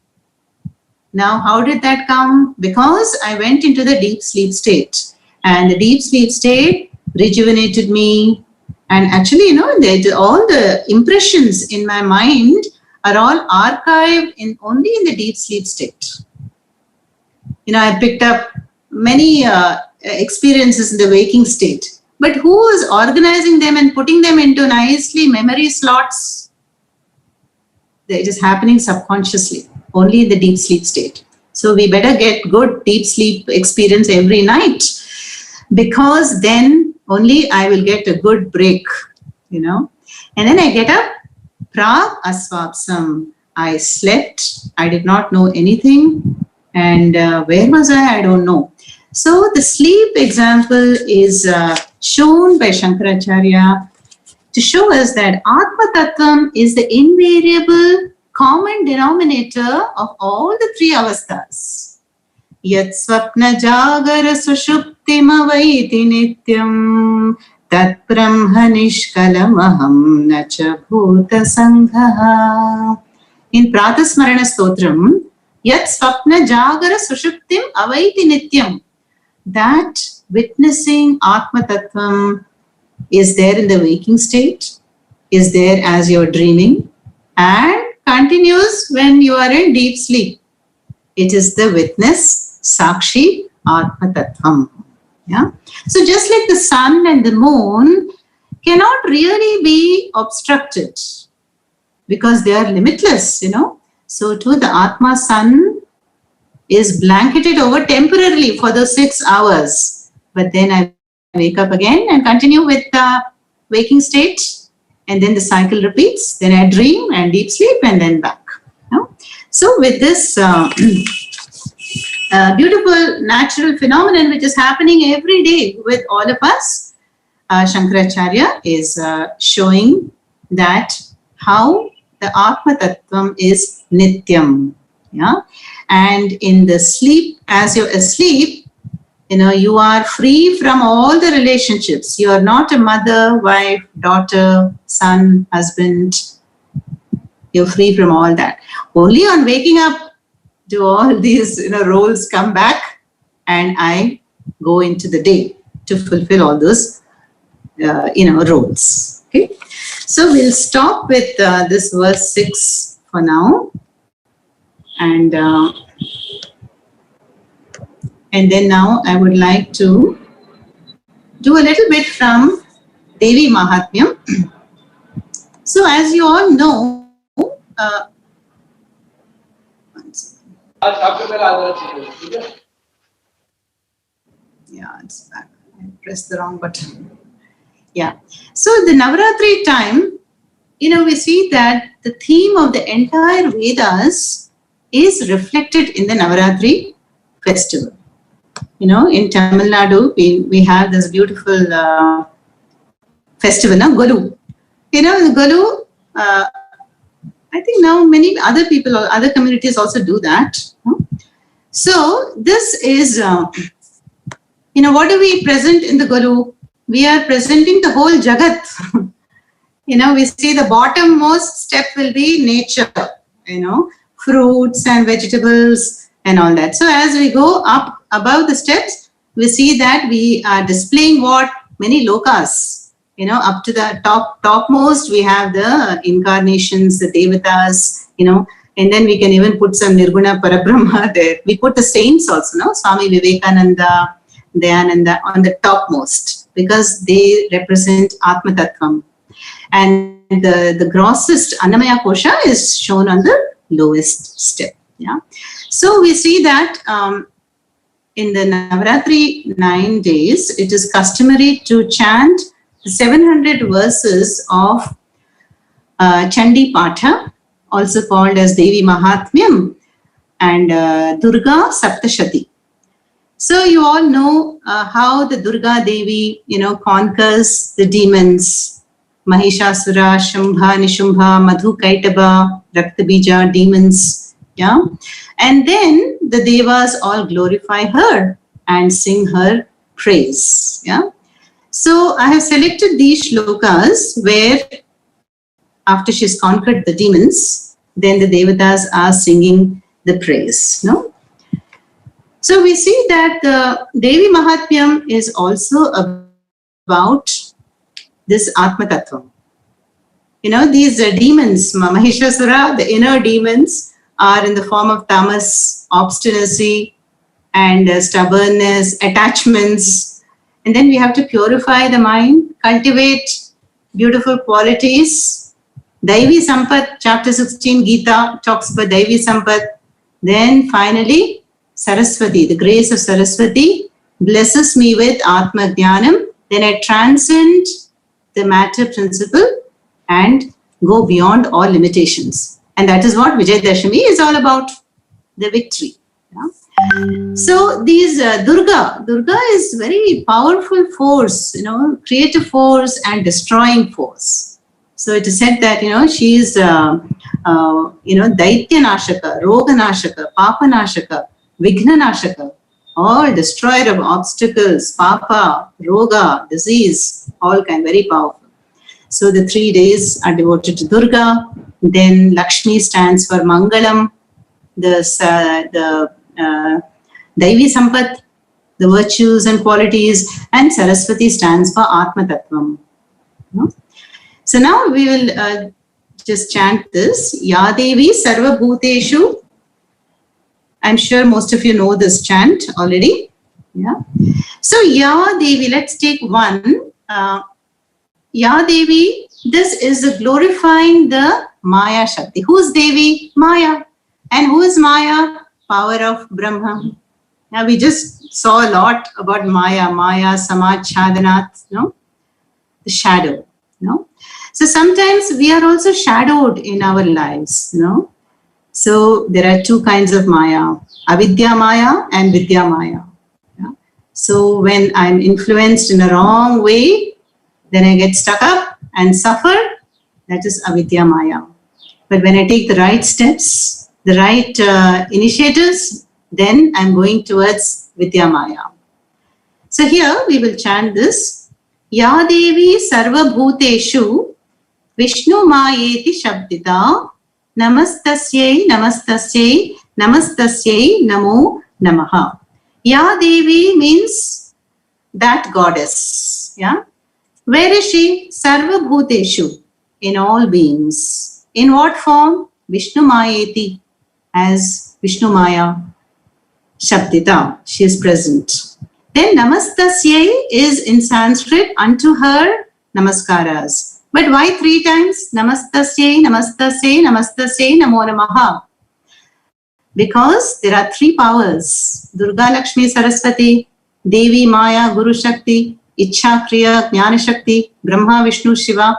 Now, how did that come? Because I went into the deep sleep state, and the deep sleep state rejuvenated me. And actually, all the impressions in my mind are all archived only in the deep sleep state. I picked up many experiences in the waking state, but who is organizing them and putting them into nicely memory slots? It is happening subconsciously, only in the deep sleep state. So we better get good deep sleep experience every night, because then only I will get a good break, And then I get up, Prag Asvapsam. I slept, I did not know anything. And where was I? I don't know. So the sleep example is shown by Shankaracharya to show us that Atma Tattvam is the invariable common denominator of all the three avasthas. Yat swapna jagara sushuptima vaiti nityam tat brahma nishkalamaham nacha bhuta sanghaha. In Pratasmarana Stotram, Yat swapna jagara sushuptim avaiti nityam. That witnessing Atma Tattvam is there in the waking state, is there as you're dreaming, and continues when you are in deep sleep. It is the witness, Sakshi Atma Tattvam. Yeah? So just like the sun and the moon cannot really be obstructed because they are limitless, So too, the Atma sun is blanketed over temporarily for those 6 hours. But then I wake up again and continue with the waking state. And then the cycle repeats. Then I dream and deep sleep and then back. So with this beautiful natural phenomenon which is happening every day with all of us, Shankaracharya is showing that how the Atma Tattvam is Nityam. Yeah? And in the sleep, as you're asleep, you are free from all the relationships. You are not a mother, wife, daughter, son, husband. You're free from all that. Only on waking up do all these roles come back, and I go into the day to fulfill all those roles. Okay. So we'll stop with this verse 6 for now. And then now I would like to do a little bit from Devi Mahatmyam. So as you all know, yeah, it's back. I pressed the wrong button. Yeah. So the Navaratri time, we see that the theme of the entire Vedas is reflected in the Navaratri festival. In Tamil Nadu, we have this beautiful festival, Golu. The Golu, I think now many other people or other communities also do that. So this is, what do we present in the Golu? We are presenting the whole Jagat. We see the bottommost step will be nature, fruits and vegetables and all that. So as we go up above the steps, we see that we are displaying what many lokas, up to the topmost, we have the incarnations, the devatas, and then we can even put some Nirguna Parabrahma there. We put the saints also, Swami Vivekananda, Dayananda on the topmost, because they represent Atma Tattvam. And the grossest Annamaya Kosha is shown on the lowest step. Yeah. So we see that in the Navaratri 9 days, it is customary to chant the 700 verses of Chandi Patha, also called as Devi Mahatmyam, and Durga Saptashati. So you all know how the Durga Devi, conquers the demons. Mahishasura, Shambha, Nishumbha, Madhu Kaitaba, Raktabija, demons. Yeah. And then the Devas all glorify her and sing her praise. Yeah. So I have selected these shlokas where after she's conquered the demons, then the Devatas are singing the praise. No? So we see that the Devi Mahatmyam is also about this Atma Tattvam. These demons, Mahishasura, the inner demons, are in the form of tamas, obstinacy, and stubbornness, attachments. And then we have to purify the mind, cultivate beautiful qualities. Daivi Sampat, chapter 16, Gita talks about Daivi Sampat. Then finally, Saraswati, the grace of Saraswati, blesses me with Atma Jnanam. Then I transcend the matter principle and go beyond all limitations. And that is what Vijayadashami is all about, the victory. Yeah? So these Durga is very powerful force, creative force and destroying force. So it is said that, she is, Daitya Nashaka, Roga Nashaka, Papa Nashaka, Vigna Nashaka, all destroyer of obstacles, Papa, Roga, disease, all kind, very powerful. So the 3 days are devoted to Durga. Then Lakshmi stands for Mangalam, the Daivi Sampat, the virtues and qualities, and Saraswati stands for Atma Tattvam. So now we will just chant this. Ya Devi Sarva Bhuteshu. I'm sure most of you know this chant already. Yeah. So Ya Devi, let's take one. Ya Devi, this is glorifying the Maya Shakti. Who's Devi? Maya. And who is Maya? Power of Brahma. Now we just saw a lot about Maya, Samaj, Chadanat, the shadow. So sometimes we are also shadowed in our lives. So there are two kinds of Maya, Avidya Maya and Vidya Maya. Yeah? So when I'm influenced in a wrong way, then I get stuck up and suffer. That is Avidya Maya. But when I take the right steps, the right initiatives, then I'm going towards Vidya Maya. So here we will chant this. Ya Devi Sarva Bhuteshu Vishnu Mayeti Shabdita Namastasyai Namastasyai Namastasyai Namo Namaha. Ya Devi means that goddess. Yeah. Where is she? Sarva Bhuteshu, in all beings. In what form? Vishnu Mayeti, as Vishnu Maya. Shabdita, she is present. Then Namastasyai is in Sanskrit unto her namaskaras. But why 3 times? Namastasyai, Namastasyai, Namastasyai, Namo Namaha. Because there are 3 powers. Durga, Lakshmi, Saraswati, Devi, Maya, Guru Shakti, Ichha, Kriya, Jnana Shakti, Brahma, Vishnu, Shiva.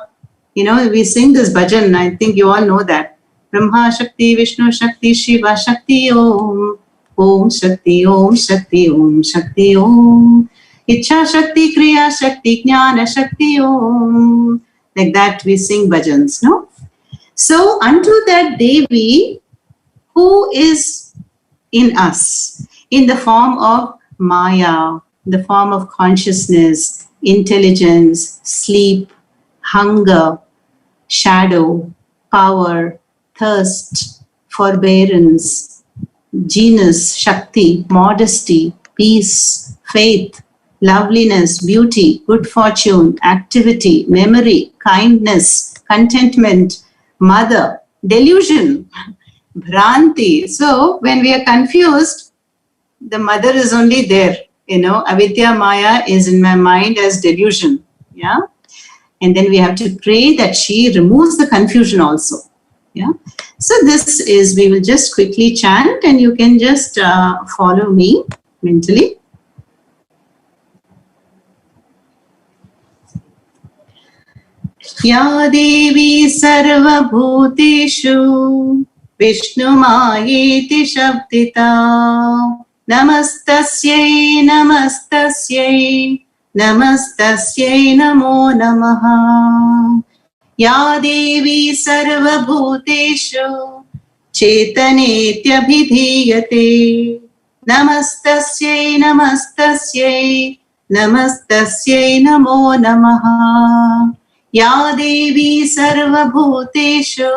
We sing this bhajan. I think you all know that. Brahma Shakti, Vishnu Shakti, Shiva Shakti, Om. Om Shakti, Om Shakti, Om Shakti, Om. Ichha Shakti, Kriya Shakti, Jnana Shakti, Om. Like that we sing bhajans, no? So unto that Devi who is in us, in the form of Maya, the form of consciousness, intelligence, sleep, hunger, shadow, power, thirst, forbearance, genius, Shakti, modesty, peace, faith, loveliness, beauty, good fortune, activity, memory, kindness, contentment, mother, delusion, Bhranti. So when we are confused, the mother is only there avidya maya is in my mind as delusion. Yeah. And then we have to pray that she removes the confusion also. Yeah. So this is, we will just quickly chant and you can just follow me mentally. Ya Devi Sarvabhuteshu Vishnumayeti Shabdita Namastasyai Namastasyai Namastasyai Namo Namaha. Ya Devi Sarvabhuteshu Chetanetyabhidhiyate Namastasyai Namastasyai Namastasyai Namo Namaha. Ya Devi Sarvabhuteshu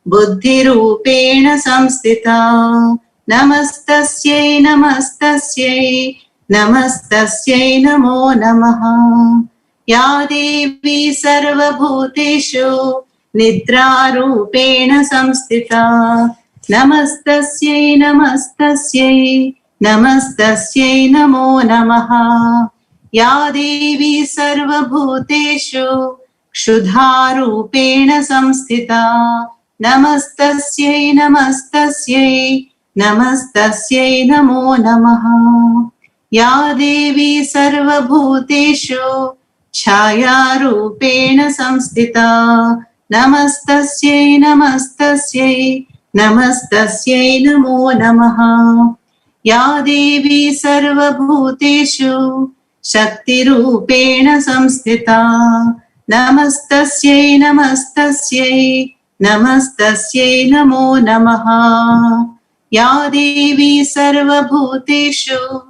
Buddhirupena Samstita Namastasyai Namastasyai Namastasyai Namo Namaha. Ya Devi Sarvabhuteshu Nidrarupena Samstita Namastasyai Namastasyai Namastasyai Namo Namaha. Ya Devi Sarvabhuteshu Kshudharupena Samstita Namastasyai Namastasyai Namastasyai Namo Namaha. Ya Devi Sarvabhuteshu Chayarupena Samstita Namastasyai Namastasyai Namastasyai Namo Namaha. Ya Devi Sarvabhuteshu Shaktirupena Samstita Namastasyai Namastasyai Namastasyai Namo Namaha. Ya Devi Sarvabhuteshu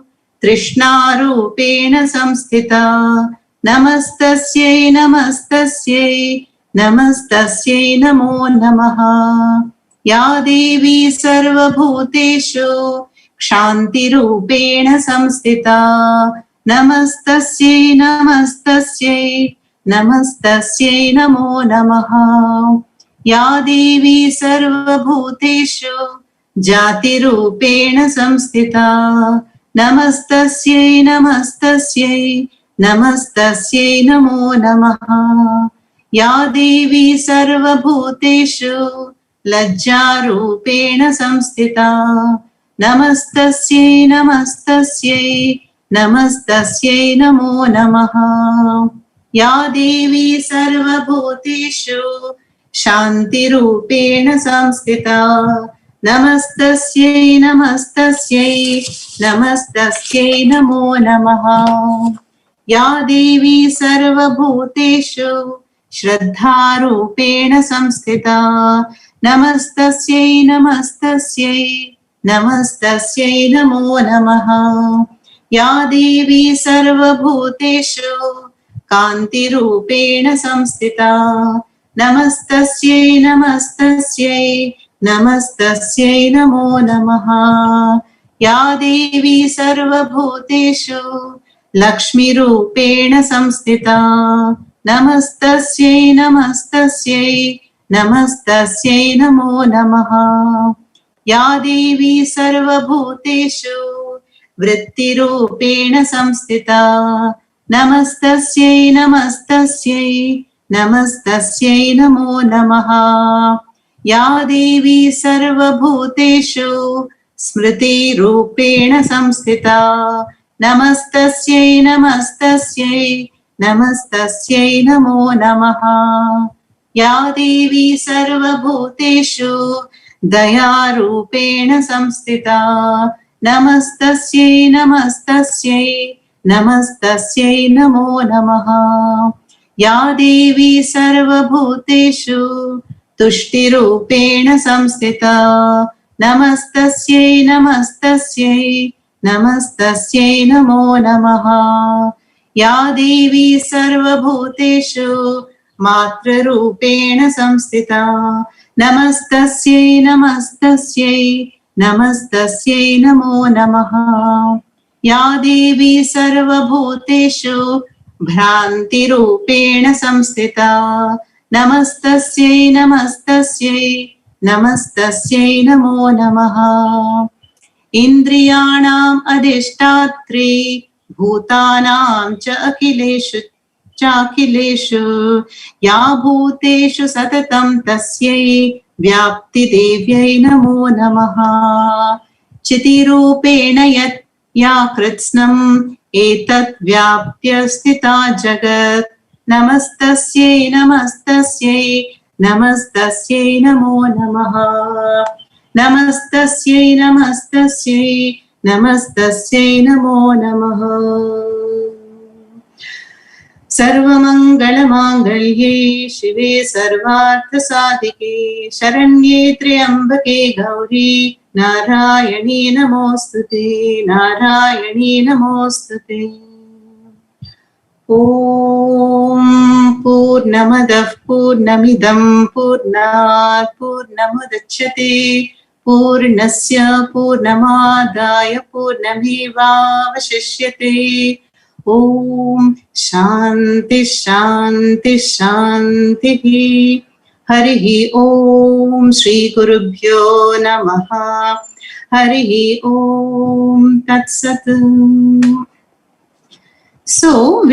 Trishnarupena Samstita Namastasyai Namastasyai Namastasyai Namo Namaha. Ya Devi Sarvabhuteshu Kshantirupena Samstita Namastasyai Namastasyai Namastasyai Namo Namaha. Ya Devi Sarvabhuteshu Jatirupena Samstita Namastasyai Namastasyai Namastasyai Namo Namaha. Ya Devi Sarvabhuteshu Lajjarupena Samstita Namastasyai Namastasyai Namastasyai Namo Namaha. Ya Devi Sarvabhuteshu Shantirupena Samstita Namastasyai Namastasyai Namastasyai Namo Namaha. Ya Devi Sarvabhuteshu Shraddharupena Samstita Namastasyai Namastasyai Namastasyai Namo Namaha. Ya Devi Sarvabhuteshu Kantirupena Samstita Namastasyai Namastasyai Namastasyai Namo Namaha. Ya Devi Sarvabhuteshu Lakshmirupena Samstita Namastasyai Namastasyai Namastasyai Namo Namaha. Ya Devi Sarvabhuteshu Vrittirupena Samstita Namastasyai Namastasyai Namastasyai Namo Namaha. Ya Devi Sarvabhuteshu Smritirupena Samstita Namastasyai Namastasyai Namastasyai Namo Namaha. Ya Devi Sarvabhuteshu Dayarupena Samstita Namastasyai Namastasyai Namastasyai Namo Namaha. Ya Devi Sarvabhuteshu Tushtirupena Samstita Namastasyai Namastasyai Namastasyai Namo Namaha. Ya Devi Sarvabhuteshu Matrarupena Samstita Namastasyai Namastasyai Namastasyai Namo Namaha. Ya Devi Sarvabhuteshu Bhrantirupena Samstita Namastasyai Namastasyai Namastasyai Namo Namaha. इन्द्रियाणाम् अधिष्ठात्री भूतानां च अखिलेषु या भूतेषु सततं तस्यै व्याप्तिदेव्यै नमो नमः। चितिरूपेण या कृत्स्नम् एतत् व्याप्य स्थिता जगत् नमस्तस्यै नमस्तस्यै नमस्तस्यै नमो नमः। नमस्तस्यै नमस्तस्यै नमस्तस्यै नमो नमः। सर्वमङ्गलमाङ्गल्ये शिवे सर्वार्थसाधिके शरण्ये त्र्यम्बके गौरी नारायणी नमोऽस्तुते नारायणी नमोऽस्तुते। ॐ पूर्णमदः पूर्णमिदं पूर्णात् पूर्णमुदच्यते पूर्णस्य पूर्णमादाय पूर्णमेवावशिष्यते। ॐ शान्ति शान्ति शान्तिः। हरिः ॐ श्रीगुरुभ्यो नमः। हरिः ॐ तत्सत्। So